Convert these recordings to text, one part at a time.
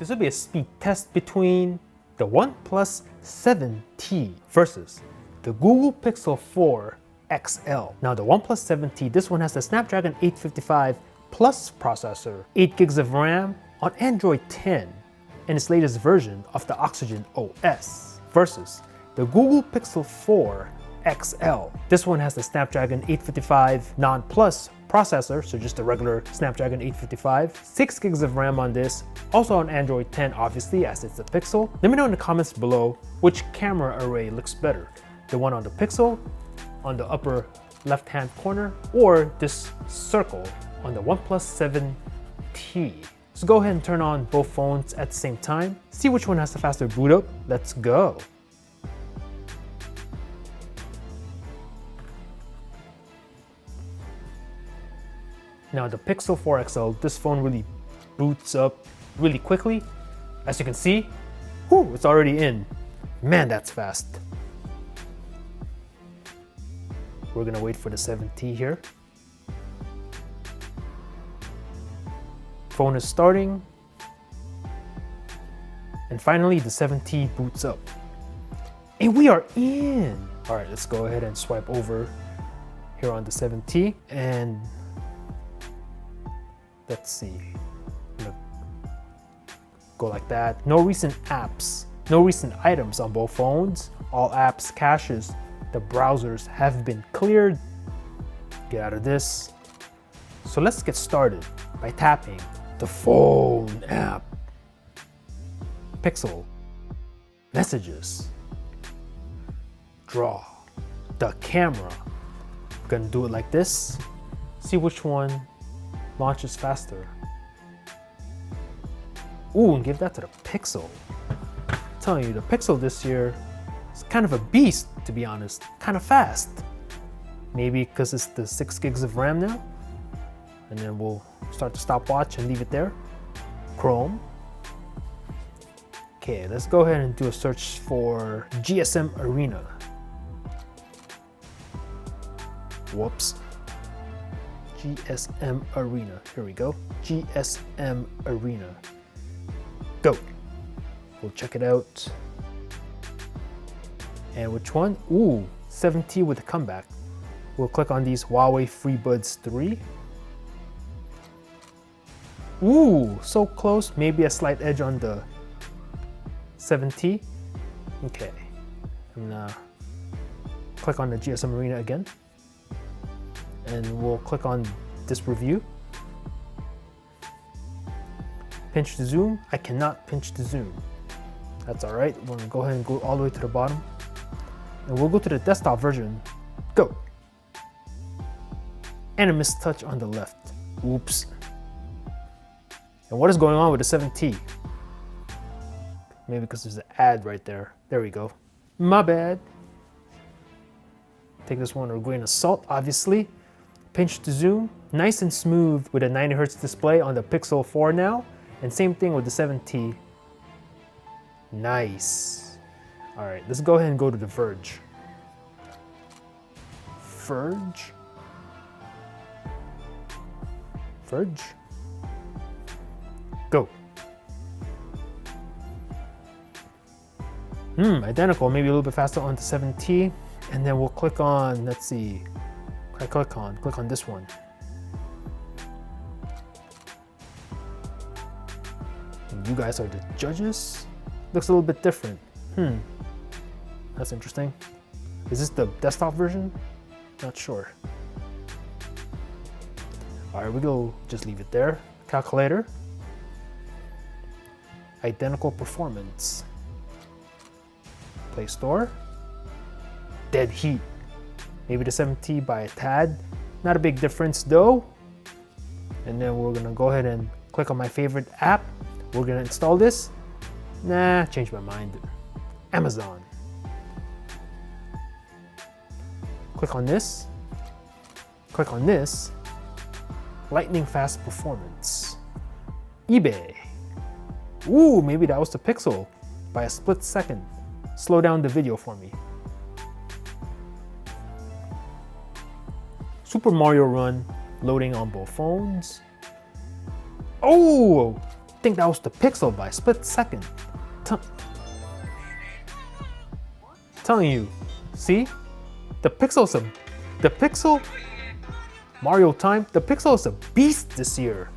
This will be a speed test between the OnePlus 7T versus the Google Pixel 4 XL. Now the OnePlus 7T, this one has the Snapdragon 855 Plus processor, 8 gigs of RAM on Android 10 and its latest version of the Oxygen OS, versus the Google Pixel 4 XL. This one has the Snapdragon 855 Non-Plus processor, so just a regular Snapdragon 855, 6 gigs of RAM on this, also on Android 10 obviously as it's a Pixel. Let me know in the comments below which camera array looks better, the one on the Pixel on the upper left hand corner or this circle on the OnePlus 7T. So go ahead and turn on both phones at the same time, see which one has the faster boot up. Let's go. Now the Pixel 4 XL, this phone really boots up really quickly. As you can see, whew, it's already in. Man, that's fast. We're gonna wait for the 7T here. Phone is starting. And finally the 7T boots up. And we are in. All right, let's go ahead and swipe over here on the 7T and let's see, go like that. No recent apps, no recent items on both phones. All apps, caches, the browsers have been cleared. Get out of this. So let's get started by tapping the phone app, Pixel, messages, draw, the camera. I'm gonna do it like this. See which one launches faster. Ooh, and give that to the Pixel. I'm telling you, the Pixel this year is kind of a beast, to be honest. Kind of fast. Maybe because it's the 6 gigs of RAM now. And then we'll start the stopwatch and leave it there. Chrome. Okay, let's go ahead and do a search for GSM Arena. Whoops. GSM Arena. Here we go. GSM Arena. Go. We'll check it out. And which one? Ooh, 7T with a comeback. We'll click on these Huawei FreeBuds 3. Ooh, so close. Maybe a slight edge on the 7T. Okay. I'm gonna click on the GSM Arena again. And we'll click on this review. Pinch to zoom. I cannot pinch to zoom. That's all right. We're gonna go ahead and go all the way to the bottom. And we'll go to the desktop version. Go. And a missed touch on the left. Oops. And what is going on with the 7T? Maybe because there's an ad right there. There we go. My bad. Take this one with a grain of salt, obviously. Pinch to zoom, nice and smooth with a 90 Hz display on the Pixel 4 now, and same thing with the 7T. Nice. All right, let's go ahead and go to the Verge. Verge. Go. Identical, maybe a little bit faster on the 7T, and then we'll click on, let's see. Click on this one. And you guys are the judges. Looks a little bit different. That's interesting. Is this the desktop version? Not sure. All right, we'll just leave it there. Calculator. Identical performance. Play Store. Dead heat. Maybe the 7T by a tad. Not a big difference though. And then we're gonna go ahead and click on my favorite app. We're gonna install this. Nah, changed my mind. Amazon. Click on this. Click on this. Lightning fast performance. eBay. Ooh, maybe that was the Pixel by a split second. Slow down the video for me. Super Mario Run loading on both phones. Oh, think that was the Pixel by a split second. Telling you, see? The Pixel, Mario time, the Pixel is a beast this year.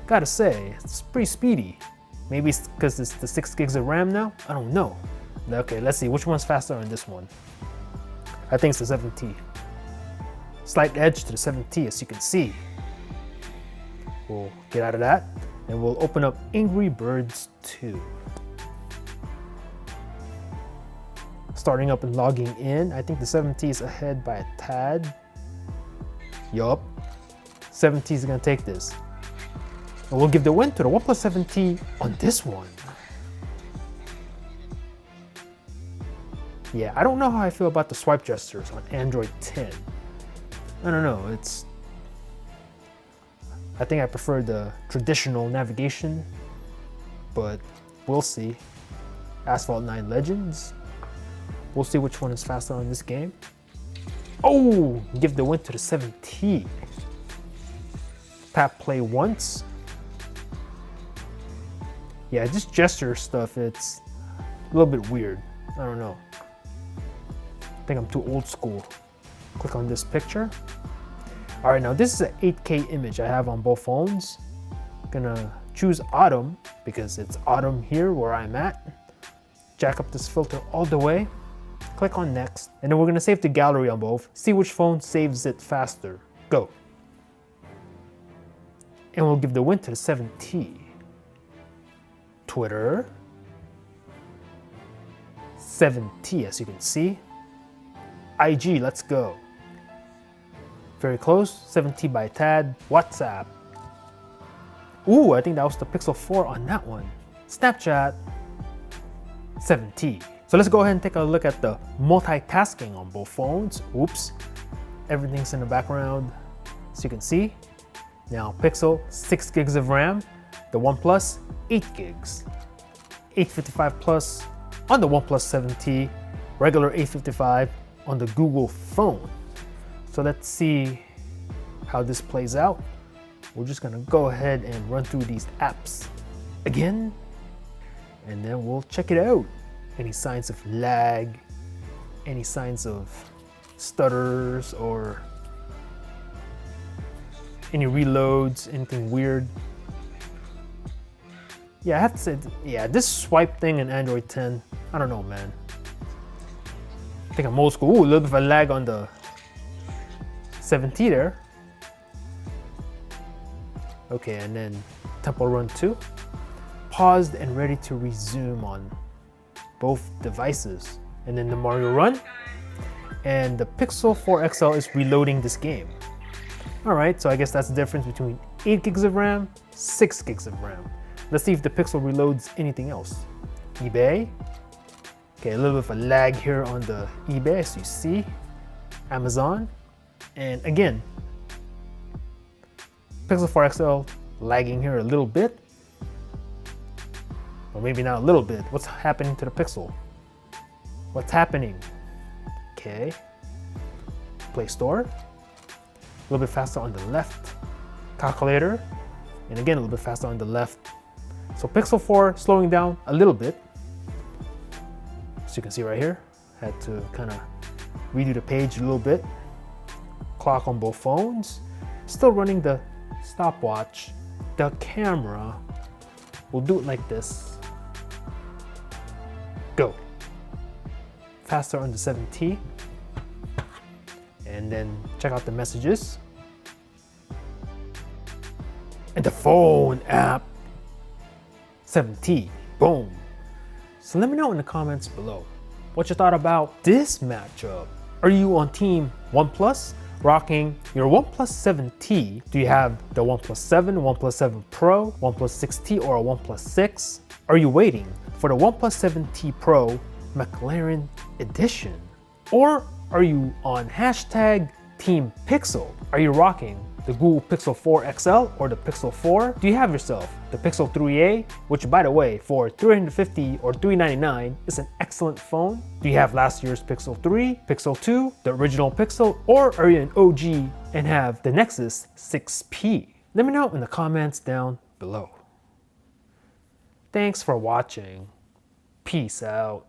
Gotta say, it's pretty speedy. Maybe it's because it's the 6 gigs of RAM now? I don't know. Okay, let's see, which one's faster on this one? I think it's the 7T. Slight edge to the 7T, as you can see. We'll get out of that, and we'll open up Angry Birds 2. Starting up and logging in, I think the 7T is ahead by a tad. Yup, 7T is gonna take this. And we'll give the win to the OnePlus 7T on this one. Yeah, I don't know how I feel about the swipe gestures on Android 10. I don't know, I think I prefer the traditional navigation, but we'll see. Asphalt 9 Legends. We'll see which one is faster on this game. Oh, give the win to the 7T. Tap play once. Yeah, this gesture stuff, it's a little bit weird. I don't know. I think I'm too old school. Click on this picture. All right, now this is an 8K image I have on both phones. Gonna choose autumn because it's autumn here where I'm at. Jack up this filter all the way. Click on next, and then we're gonna save the gallery on both. See which phone saves it faster. Go. And we'll give the win to the 7T. Twitter. 7T, as you can see. IG, let's go. Very close, 7T by a tad. WhatsApp. Ooh, I think that was the Pixel 4 on that one. Snapchat. 7T. So let's go ahead and take a look at the multitasking on both phones. Oops, everything's in the background, as you can see. Now Pixel, 6 gigs of RAM. The OnePlus, 8 gigs. 855 Plus on the OnePlus 7T. Regular 855 on the Google phone. So let's see how this plays out. We're just gonna go ahead and run through these apps again, and then we'll check it out. Any signs of lag, any signs of stutters, or any reloads, anything weird. Yeah, I have to say, yeah, this swipe thing in Android 10, I don't know, man. I think I'm old school. Ooh, a little bit of a lag on the 7T there. Okay, and then Temple Run 2. Paused and ready to resume on both devices. And then the Mario Run. And the Pixel 4 XL is reloading this game. All right, so I guess that's the difference between 8 gigs of RAM, 6 gigs of RAM. Let's see if the Pixel reloads anything else. eBay. Okay, a little bit of a lag here on the eBay, as you see. Amazon. And again, Pixel 4 XL lagging here a little bit. Or maybe not a little bit. What's happening to the Pixel? What's happening? Okay. Play Store. A little bit faster on the left. Calculator. And again, a little bit faster on the left. So Pixel 4 slowing down a little bit. As you can see right here. Had to kind of redo the page a little bit. Clock on both phones. Still running the stopwatch. The camera. We'll do it like this. Go. Faster on the 7T. And then check out the messages. And the phone app. 7T. Boom. So let me know in the comments below what you thought about this matchup. Are you on team OnePlus, rocking your OnePlus 7T? Do you have the OnePlus 7, OnePlus 7 Pro, OnePlus 6T, or a OnePlus 6? Are you waiting for the OnePlus 7T Pro McLaren Edition? Or are you on hashtag Team Pixel? Are you rocking the Google Pixel 4 XL or the Pixel 4? Do you have yourself the Pixel 3a, which by the way, for $350 or $399 is an excellent phone? Do you have last year's Pixel 3, Pixel 2, the original Pixel, or are you an OG and have the Nexus 6P? Let me know in the comments down below. Thanks for watching. Peace out.